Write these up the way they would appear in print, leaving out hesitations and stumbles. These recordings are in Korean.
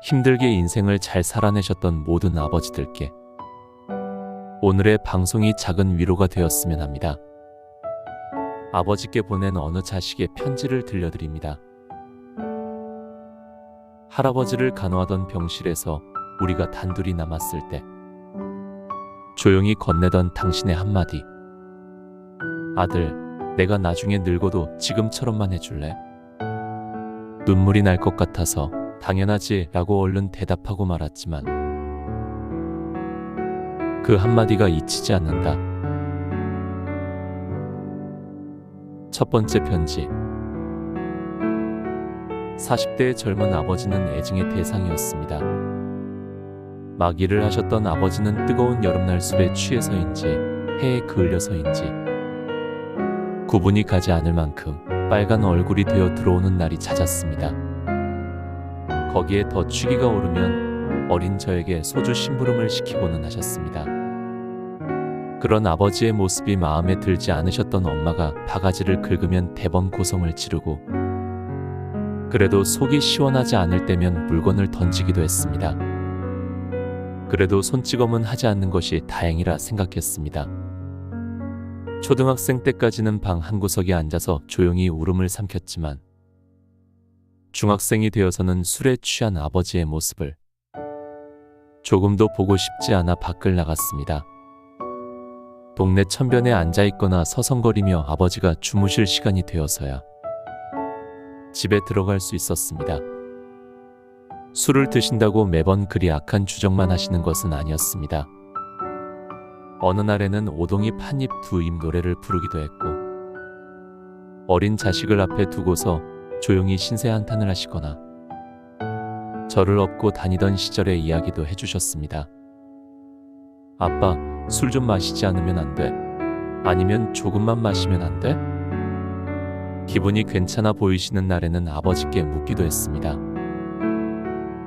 힘들게 인생을 잘 살아내셨던 모든 아버지들께 오늘의 방송이 작은 위로가 되었으면 합니다. 아버지께 보낸 어느 자식의 편지를 들려드립니다. 할아버지를 간호하던 병실에서 우리가 단둘이 남았을 때 조용히 건네던 당신의 한마디. 아들, 내가 나중에 늙어도 지금처럼만 해줄래? 눈물이 날 것 같아서 당연하지 라고 얼른 대답하고 말았지만 그 한마디가 잊히지 않는다. 첫 번째 편지. 40대의 젊은 아버지는 애증의 대상이었습니다. 막 일을 하셨던 아버지는 뜨거운 여름날 술에 취해서인지 해에 그을려서인지 구분이 가지 않을 만큼 빨간 얼굴이 되어 들어오는 날이 잦았습니다. 거기에 더 취기가 오르면 어린 저에게 소주 심부름을 시키고는 하셨습니다. 그런 아버지의 모습이 마음에 들지 않으셨던 엄마가 바가지를 긁으면 대번 고성을 지르고 그래도 속이 시원하지 않을 때면 물건을 던지기도 했습니다. 그래도 손찌검은 하지 않는 것이 다행이라 생각했습니다. 초등학생 때까지는 방 한구석에 앉아서 조용히 울음을 삼켰지만 중학생이 되어서는 술에 취한 아버지의 모습을 조금도 보고 싶지 않아 밖을 나갔습니다. 동네 천변에 앉아있거나 서성거리며 아버지가 주무실 시간이 되어서야 집에 들어갈 수 있었습니다. 술을 드신다고 매번 그리 악한 주정만 하시는 것은 아니었습니다. 어느 날에는 오동이 팥잎 두 입 노래를 부르기도 했고 어린 자식을 앞에 두고서 조용히 신세 한탄을 하시거나 저를 업고 다니던 시절의 이야기도 해주셨습니다. 아빠, 술 좀 마시지 않으면 안 돼? 아니면 조금만 마시면 안 돼? 기분이 괜찮아 보이시는 날에는 아버지께 묻기도 했습니다.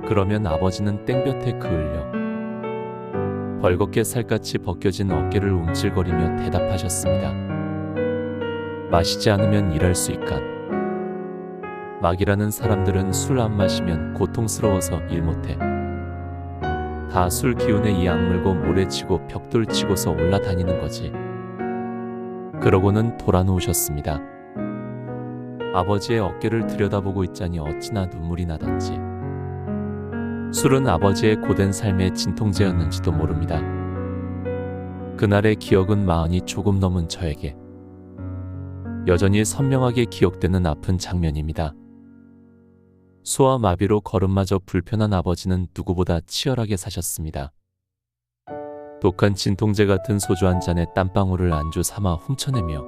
그러면 아버지는 땡볕에 그을려 벌겋게 살갗이 벗겨진 어깨를 움찔거리며 대답하셨습니다. 마시지 않으면 일할 수 있간. 막 일하는 사람들은 술 안 마시면 고통스러워서 일 못해. 다 술 기운에 이 악물고 모래치고 벽돌 치고서 올라다니는 거지. 그러고는 돌아누우셨습니다. 아버지의 어깨를 들여다보고 있자니 어찌나 눈물이 나던지. 술은 아버지의 고된 삶의 진통제였는지도 모릅니다. 그날의 기억은 40이 조금 넘은 저에게 여전히 선명하게 기억되는 아픈 장면입니다. 소아 마비로 걸음마저 불편한 아버지는 누구보다 치열하게 사셨습니다. 독한 진통제 같은 소주 한 잔에 땀방울을 안주 삼아 훔쳐내며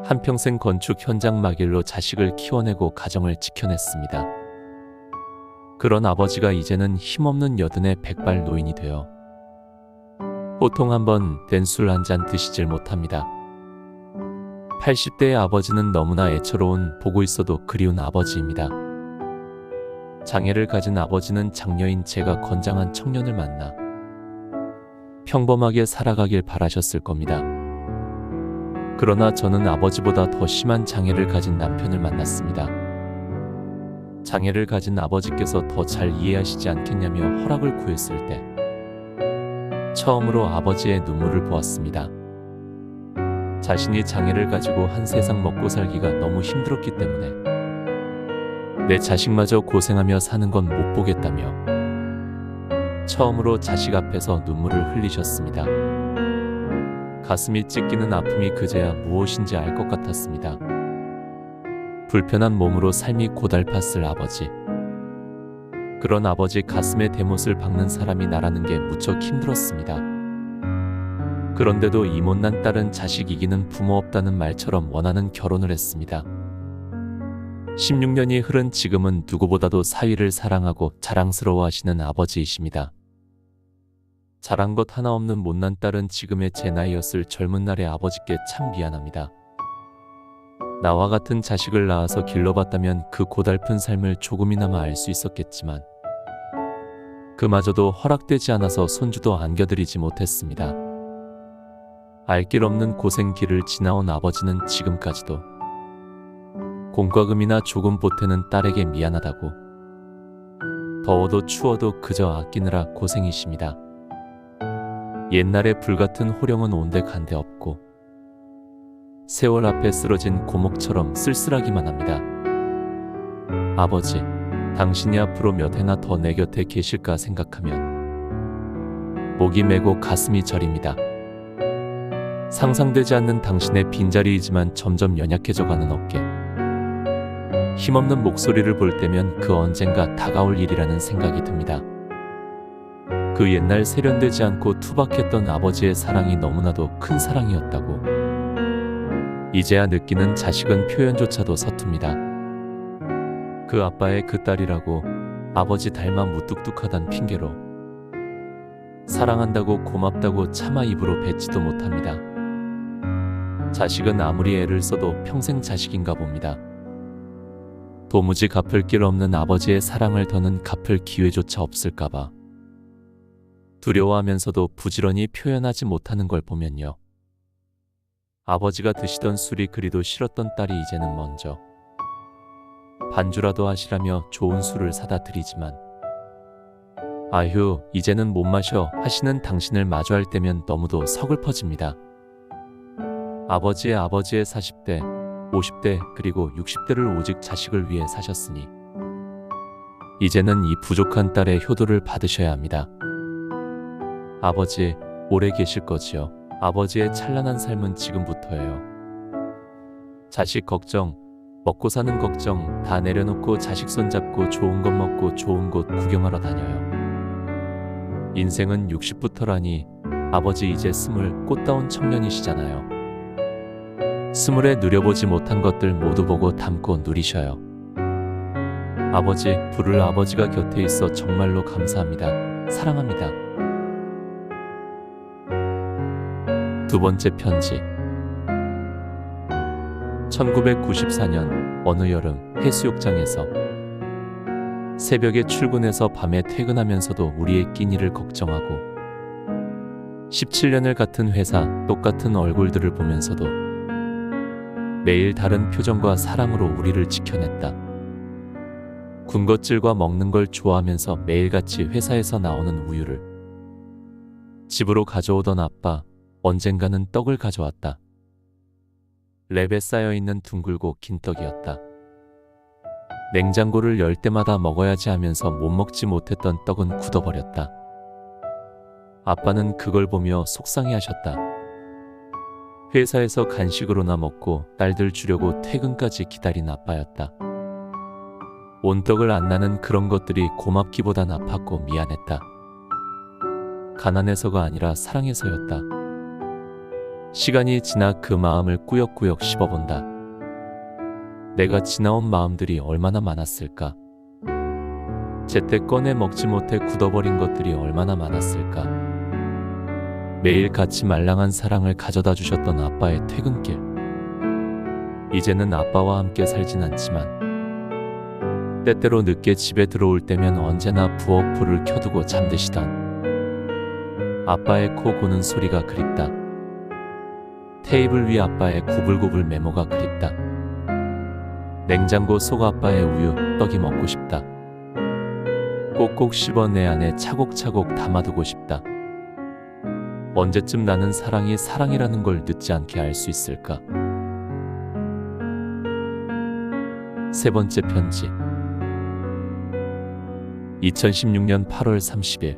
한평생 건축 현장 막일로 자식을 키워내고 가정을 지켜냈습니다. 그런 아버지가 이제는 힘없는 여든의 백발 노인이 되어 보통 한번 된 술 한 잔 드시질 못합니다. 80대의 아버지는 너무나 애처로운 보고 있어도 그리운 아버지입니다. 장애를 가진 아버지는 장녀인 제가 건장한 청년을 만나 평범하게 살아가길 바라셨을 겁니다. 그러나 저는 아버지보다 더 심한 장애를 가진 남편을 만났습니다. 장애를 가진 아버지께서 더 잘 이해하시지 않겠냐며 허락을 구했을 때 처음으로 아버지의 눈물을 보았습니다. 자신이 장애를 가지고 한 세상 먹고 살기가 너무 힘들었기 때문에 내 자식마저 고생하며 사는 건 못 보겠다며 처음으로 자식 앞에서 눈물을 흘리셨습니다. 가슴이 찢기는 아픔이 그제야 무엇인지 알 것 같았습니다. 불편한 몸으로 삶이 고달팠을 아버지. 그런 아버지 가슴에 대못을 박는 사람이 나라는 게 무척 힘들었습니다. 그런데도 이 못난 딸은 자식 이기는 부모 없다는 말처럼 원하는 결혼을 했습니다. 16년이 흐른 지금은 누구보다도 사위를 사랑하고 자랑스러워하시는 아버지이십니다. 잘한 것 하나 없는 못난 딸은 지금의 제 나이였을 젊은 날의 아버지께 참 미안합니다. 나와 같은 자식을 낳아서 길러봤다면 그 고달픈 삶을 조금이나마 알 수 있었겠지만 그마저도 허락되지 않아서 손주도 안겨드리지 못했습니다. 알 길 없는 고생 길을 지나온 아버지는 지금까지도 공과금이나 조금 보태는 딸에게 미안하다고 더워도 추워도 그저 아끼느라 고생이십니다. 옛날에 불같은 호령은 온데 간데 없고 세월 앞에 쓰러진 고목처럼 쓸쓸하기만 합니다. 아버지, 당신이 앞으로 몇 해나 더 내 곁에 계실까 생각하면 목이 메고 가슴이 저립니다. 상상되지 않는 당신의 빈자리이지만 점점 연약해져가는 어깨, 힘없는 목소리를 볼 때면 그 언젠가 다가올 일이라는 생각이 듭니다. 그 옛날 세련되지 않고 투박했던 아버지의 사랑이 너무나도 큰 사랑이었다고 이제야 느끼는 자식은 표현조차도 서툽니다. 그 아빠의 그 딸이라고 아버지 닮아 무뚝뚝하단 핑계로 사랑한다고 고맙다고 차마 입으로 뱉지도 못합니다. 자식은 아무리 애를 써도 평생 자식인가 봅니다. 도무지 갚을 길 없는 아버지의 사랑을 더는 갚을 기회조차 없을까봐 두려워하면서도 부지런히 표현하지 못하는 걸 보면요. 아버지가 드시던 술이 그리도 싫었던 딸이 이제는 먼저 반주라도 하시라며 좋은 술을 사다 드리지만 아휴 이제는 못 마셔 하시는 당신을 마주할 때면 너무도 서글퍼집니다. 아버지의 40대, 50대 그리고 60대를 오직 자식을 위해 사셨으니 이제는 이 부족한 딸의 효도를 받으셔야 합니다. 아버지 오래 계실 거지요. 아버지의 찬란한 삶은 지금부터예요. 자식 걱정, 먹고 사는 걱정 다 내려놓고 자식 손잡고 좋은 것 먹고 좋은 곳 구경하러 다녀요. 인생은 60부터라니 아버지 이제 20 꽃다운 청년이시잖아요. 20에 누려보지 못한 것들 모두 보고 담고 누리셔요. 아버지, 부를 아버지가 곁에 있어 정말로 감사합니다. 사랑합니다. 두 번째 편지. 1994년 어느 여름 해수욕장에서 새벽에 출근해서 밤에 퇴근하면서도 우리의 끼니를 걱정하고 17년을 같은 회사 똑같은 얼굴들을 보면서도 매일 다른 표정과 사랑으로 우리를 지켜냈다. 군것질과 먹는 걸 좋아하면서 매일같이 회사에서 나오는 우유를 집으로 가져오던 아빠, 언젠가는 떡을 가져왔다. 랩에 쌓여있는 둥글고 긴 떡이었다. 냉장고를 열 때마다 먹어야지 하면서 못 먹지 못했던 떡은 굳어버렸다. 아빠는 그걸 보며 속상해하셨다. 회사에서 간식으로나 먹고 딸들 주려고 퇴근까지 기다린 아빠였다. 온떡을 안 나는 그런 것들이 고맙기보단 아팠고 미안했다. 가난해서가 아니라 사랑해서였다. 시간이 지나 그 마음을 꾸역꾸역 씹어본다. 내가 지나온 마음들이 얼마나 많았을까? 제때 꺼내 먹지 못해 굳어버린 것들이 얼마나 많았을까? 매일 같이 말랑한 사랑을 가져다 주셨던 아빠의 퇴근길. 이제는 아빠와 함께 살진 않지만 때때로 늦게 집에 들어올 때면 언제나 부엌 불을 켜두고 잠드시던 아빠의 코 고는 소리가 그립다. 테이블 위 아빠의 구불구불 메모가 그립다. 냉장고 속 아빠의 우유, 떡이 먹고 싶다. 꼭꼭 씹어 내 안에 차곡차곡 담아두고 싶다. 언제쯤 나는 사랑이 사랑이라는 걸 늦지 않게 알 수 있을까? 세 번째 편지. 2016년 8월 30일.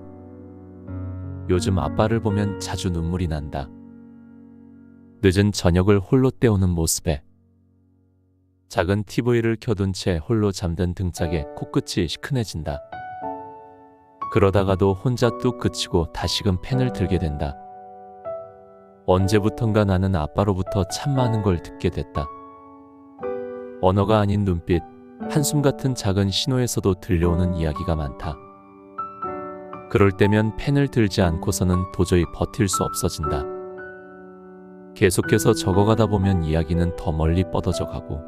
요즘 아빠를 보면 자주 눈물이 난다. 늦은 저녁을 홀로 때우는 모습에 작은 TV를 켜둔 채 홀로 잠든 등짝에 코끝이 시큰해진다. 그러다가도 혼자 뚝 그치고 다시금 펜을 들게 된다. 언제부턴가 나는 아빠로부터 참 많은 걸 듣게 됐다. 언어가 아닌 눈빛, 한숨 같은 작은 신호에서도 들려오는 이야기가 많다. 그럴 때면 펜을 들지 않고서는 도저히 버틸 수 없어진다. 계속해서 적어가다 보면 이야기는 더 멀리 뻗어져 가고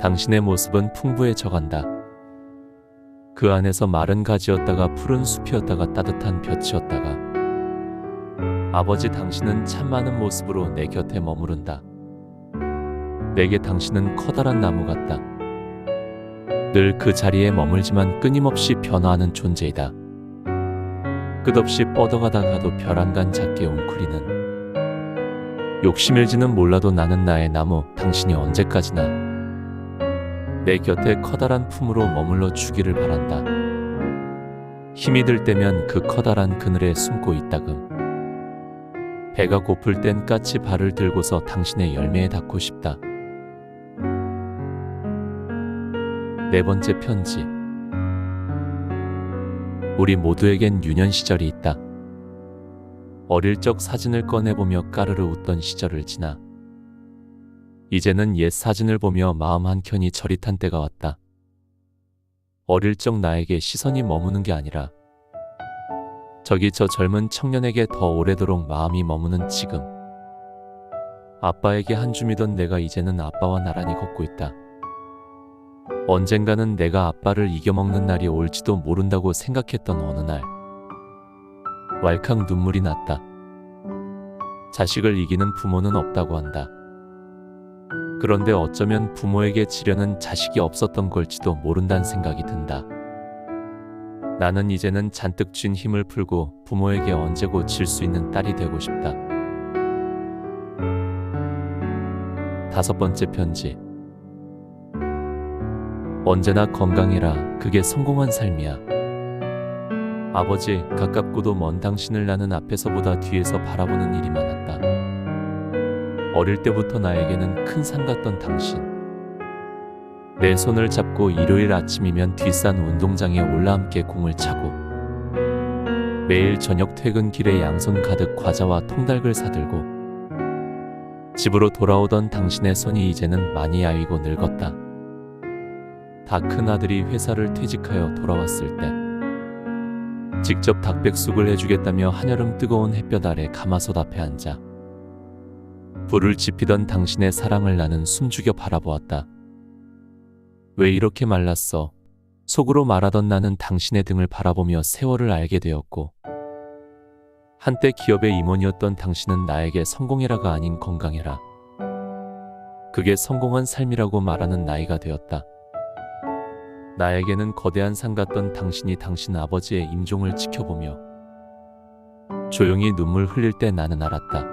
당신의 모습은 풍부해져 간다. 그 안에서 마른 가지였다가 푸른 숲이었다가 따뜻한 볕이었다가 아버지 당신은 참 많은 모습으로 내 곁에 머무른다. 내게 당신은 커다란 나무 같다. 늘 그 자리에 머물지만 끊임없이 변화하는 존재이다. 끝없이 뻗어가다가도 벼랑간 작게 웅크리는 욕심일지는 몰라도 나는 나의 나무, 당신이 언제까지나 내 곁에 커다란 품으로 머물러 주기를 바란다. 힘이 들 때면 그 커다란 그늘에 숨고 있다금. 배가 고플 땐 까치 발을 들고서 당신의 열매에 닿고 싶다. 네 번째 편지. 우리 모두에겐 유년 시절이 있다. 어릴 적 사진을 꺼내보며 까르르 웃던 시절을 지나 이제는 옛 사진을 보며 마음 한켠이 저릿한 때가 왔다. 어릴 적 나에게 시선이 머무는 게 아니라 저기 저 젊은 청년에게 더 오래도록 마음이 머무는 지금. 아빠에게 한 줌이던 내가 이제는 아빠와 나란히 걷고 있다. 언젠가는 내가 아빠를 이겨먹는 날이 올지도 모른다고 생각했던 어느 날 왈칵 눈물이 났다. 자식을 이기는 부모는 없다고 한다. 그런데 어쩌면 부모에게 지려는 자식이 없었던 걸지도 모른다는 생각이 든다. 나는 이제는 잔뜩 쥔 힘을 풀고 부모에게 언제고 질 수 있는 딸이 되고 싶다. 다섯 번째 편지. 언제나 건강해라. 그게 성공한 삶이야. 아버지, 가깝고도 먼 당신을 나는 앞에서보다 뒤에서 바라보는 일이 많았다. 어릴 때부터 나에게는 큰 산 같던 당신. 내 손을 잡고 일요일 아침이면 뒷산 운동장에 올라 함께 공을 차고 매일 저녁 퇴근길에 양손 가득 과자와 통닭을 사들고 집으로 돌아오던 당신의 손이 이제는 많이 야위고 늙었다. 다 큰 아들이 회사를 퇴직하여 돌아왔을 때 직접 닭백숙을 해주겠다며 한여름 뜨거운 햇볕 아래 가마솥 앞에 앉아 불을 지피던 당신의 사랑을 나는 숨죽여 바라보았다. 왜 이렇게 말랐어? 속으로 말하던 나는 당신의 등을 바라보며 세월을 알게 되었고 한때 기업의 임원이었던 당신은 나에게 성공해라가 아닌 건강해라. 그게 성공한 삶이라고 말하는 나이가 되었다. 나에게는 거대한 산 같던 당신이 당신 아버지의 임종을 지켜보며 조용히 눈물 흘릴 때 나는 알았다.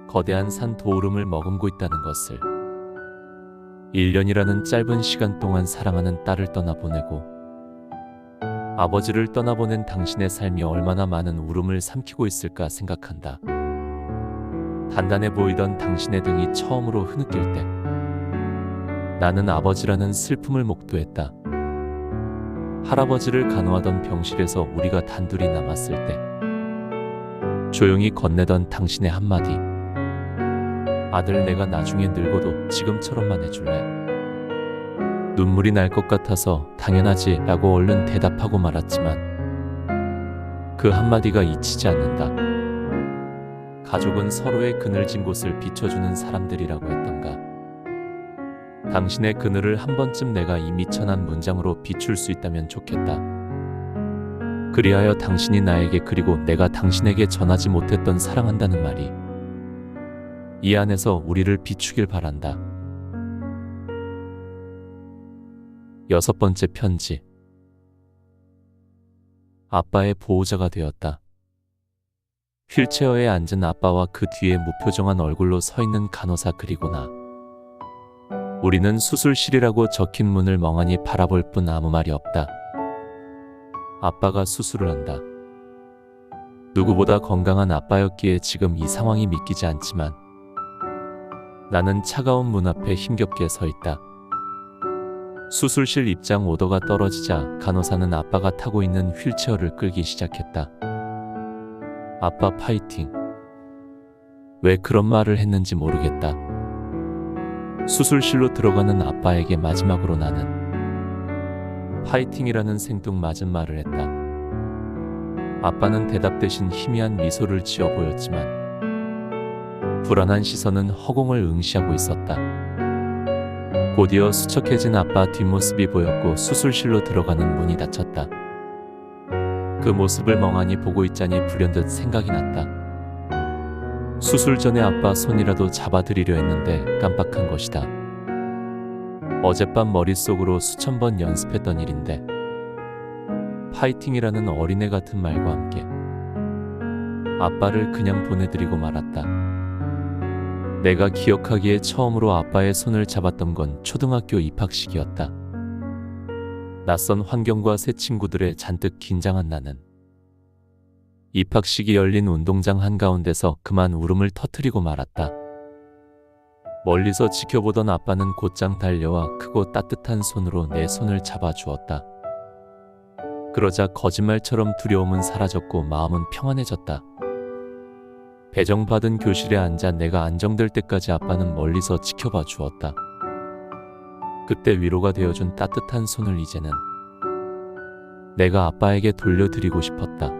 거대한 산 도우름을 머금고 있다는 것을. 1년이라는 짧은 시간 동안 사랑하는 딸을 떠나보내고 아버지를 떠나보낸 당신의 삶이 얼마나 많은 울음을 삼키고 있을까 생각한다. 단단해 보이던 당신의 등이 처음으로 흐느낄 때 나는 아버지라는 슬픔을 목도했다. 할아버지를 간호하던 병실에서 우리가 단둘이 남았을 때 조용히 건네던 당신의 한마디. 아들, 내가 나중에 늙어도 지금처럼만 해줄래? 눈물이 날 것 같아서 당연하지 라고 얼른 대답하고 말았지만 그 한마디가 잊히지 않는다. 가족은 서로의 그늘진 곳을 비춰주는 사람들이라고 했던가. 당신의 그늘을 한 번쯤 내가 이 미천한 문장으로 비출 수 있다면 좋겠다. 그리하여 당신이 나에게 그리고 내가 당신에게 전하지 못했던 사랑한다는 말이 이 안에서 우리를 비추길 바란다. 여섯 번째 편지. 아빠의 보호자가 되었다. 휠체어에 앉은 아빠와 그 뒤에 무표정한 얼굴로 서 있는 간호사 그리고 나. 우리는 수술실이라고 적힌 문을 멍하니 바라볼 뿐 아무 말이 없다. 아빠가 수술을 한다. 누구보다 건강한 아빠였기에 지금 이 상황이 믿기지 않지만 나는 차가운 문 앞에 힘겹게 서 있다. 수술실 입장 오더가 떨어지자 간호사는 아빠가 타고 있는 휠체어를 끌기 시작했다. 아빠 파이팅. 왜 그런 말을 했는지 모르겠다. 수술실로 들어가는 아빠에게 마지막으로 나는 파이팅이라는 생뚱맞은 말을 했다. 아빠는 대답 대신 희미한 미소를 지어 보였지만 불안한 시선은 허공을 응시하고 있었다. 곧이어 수척해진 아빠 뒷모습이 보였고 수술실로 들어가는 문이 닫혔다. 그 모습을 멍하니 보고 있자니 불현듯 생각이 났다. 수술 전에 아빠 손이라도 잡아드리려 했는데 깜빡한 것이다. 어젯밤 머릿속으로 수천 번 연습했던 일인데 파이팅이라는 어린애 같은 말과 함께 아빠를 그냥 보내드리고 말았다. 내가 기억하기에 처음으로 아빠의 손을 잡았던 건 초등학교 입학식이었다. 낯선 환경과 새 친구들에 잔뜩 긴장한 나는 입학식이 열린 운동장 한가운데서 그만 울음을 터뜨리고 말았다. 멀리서 지켜보던 아빠는 곧장 달려와 크고 따뜻한 손으로 내 손을 잡아주었다. 그러자 거짓말처럼 두려움은 사라졌고 마음은 평안해졌다. 배정받은 교실에 앉아 내가 안정될 때까지 아빠는 멀리서 지켜봐 주었다. 그때 위로가 되어준 따뜻한 손을 이제는 내가 아빠에게 돌려드리고 싶었다.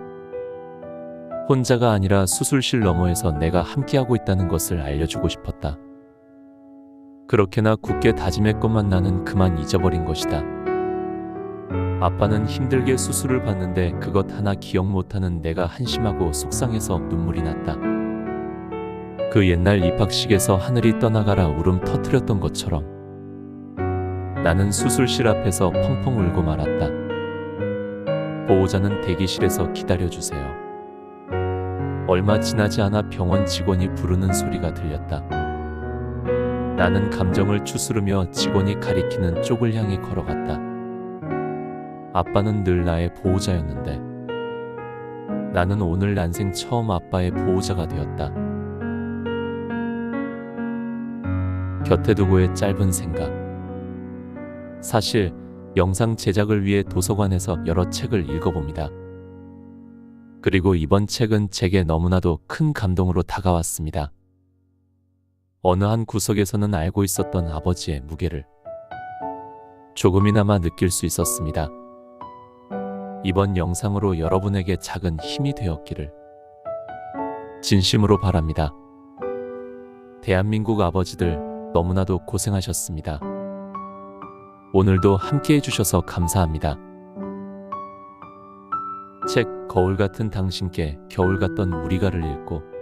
혼자가 아니라 수술실 너머에서 내가 함께하고 있다는 것을 알려주고 싶었다. 그렇게나 굳게 다짐했건만 나는 그만 잊어버린 것이다. 아빠는 힘들게 수술을 받는데 그것 하나 기억 못하는 내가 한심하고 속상해서 눈물이 났다. 그 옛날 입학식에서 하늘이 떠나가라 울음 터뜨렸던 것처럼 나는 수술실 앞에서 펑펑 울고 말았다. 보호자는 대기실에서 기다려주세요. 얼마 지나지 않아 병원 직원이 부르는 소리가 들렸다. 나는 감정을 추스르며 직원이 가리키는 쪽을 향해 걸어갔다. 아빠는 늘 나의 보호자였는데 나는 오늘 난생 처음 아빠의 보호자가 되었다. 곁에 두고의 짧은 생각. 사실 영상 제작을 위해 도서관에서 여러 책을 읽어봅니다. 그리고 이번 책은 제게 너무나도 큰 감동으로 다가왔습니다. 어느 한 구석에서는 알고 있었던 아버지의 무게를 조금이나마 느낄 수 있었습니다. 이번 영상으로 여러분에게 작은 힘이 되었기를 진심으로 바랍니다. 대한민국 아버지들 너무나도 고생하셨습니다. 오늘도 함께 해주셔서 감사합니다. 책 거울 같은 당신께 겨울 같던 우리가를 읽고